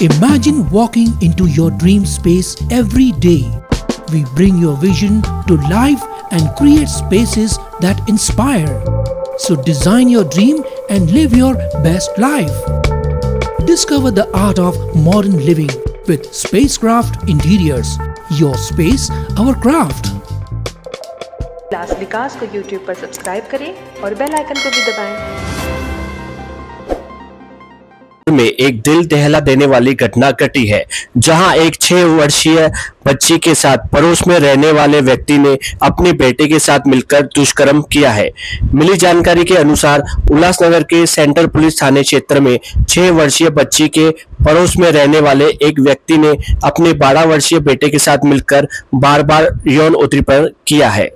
Imagine walking into your dream space every day. We bring your vision to life and create spaces that inspire. So design your dream and live your best life. Discover the art of modern living with Spacecraft Interiors. Your space, our craft. उल्लास विकास को YouTube पर subscribe करें और bell icon को भी दबाएं। में एक दिल दहला देने वाली घटना घटी है, जहां एक 6 वर्षीय बच्ची के साथ पड़ोस में रहने वाले व्यक्ति ने अपने बेटे के साथ मिलकर दुष्कर्म किया है। मिली जानकारी के अनुसार उल्लासनगर के सेंट्रल पुलिस थाने क्षेत्र में 6 वर्षीय बच्ची के पड़ोस में रहने वाले एक व्यक्ति ने अपने 12 वर्षीय बेटे के साथ मिलकर बार बार यौन उत्पीड़न किया है।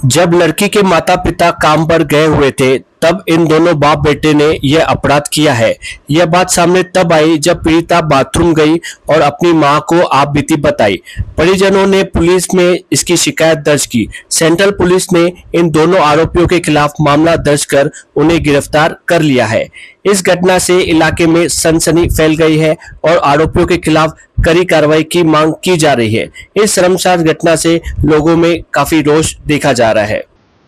जब लड़की के माता पिता काम पर गए हुए थे, तब इन दोनों बाप बेटे ने यह अपराध किया है। यह बात सामने तब आई जब पीड़िता बाथरूम गई और अपनी मां को आप बीती बताई। परिजनों ने पुलिस में इसकी शिकायत दर्ज की। सेंट्रल पुलिस ने इन दोनों आरोपियों के खिलाफ मामला दर्ज कर उन्हें गिरफ्तार कर लिया है। इस घटना से इलाके में सनसनी फैल गई है और आरोपियों के खिलाफ कड़ी कार्रवाई की मांग की जा रही है। इस शर्मसार घटना से लोगों में काफी रोष देखा जा रहा है।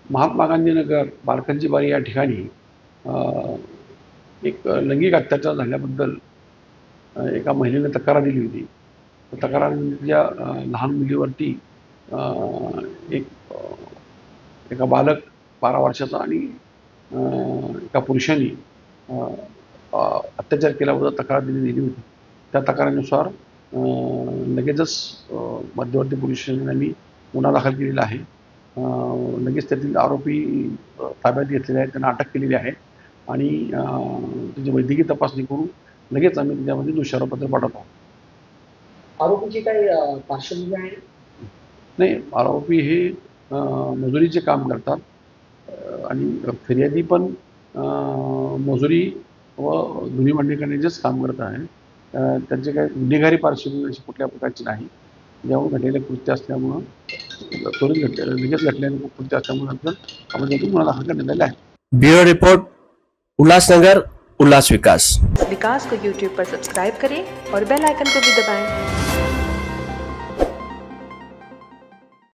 महात्मा गांधी नगर बारकंजीबारी या ठिकाणी एक लैंगिक अत्याचार झाल्याबद्दल एका महिलेने तक्रार दिली होती। तक्रारीच्या लहान मुलीवरती एका बालक 12 वर्षाचा आणि एका पुरुषाने अत्याचार केल्याबद्दल तक्रार दिली होती। त्या तक्रारीनुसार लगेचच मध्यवर्ती पोलीस स्टेशनने गुन्हा दाखल केलेला आहे। लगेच त्यातील आरोपी ताब्यात घेतलेले आहेत, त्यांना अटक केलेली आहे आणि त्याची वैद्यकीय तपासणी करून लगेच आम्ही त्याच्यामध्ये दोषारोपपत्र पाठवतो। आरोपीची काही पार्श्वभूमी आहे? नाही, आरोपी हे मजुरीचे काम करतात आणि फिर्यादी पण मजुरी व गुन्हे मांडणी करण्याचेच काम करत आहे। त्यांचे काही गुन्हेगारी पार्श्वभूमी अशी कुठल्या प्रकारची नाही। ज्यामुळे घडलेले कृत्य असल्यामुळं लगेच घडलेले कृत्य असल्यामुळे आपण गुन्हा दाखल करण्यात आला आहे। ब्यूरो रिपोर्ट, उल्लासनगर, उल्लास विकास। विकास को YouTube पर सब्सक्राइब करें और बेल आइकन को भी दबाएं।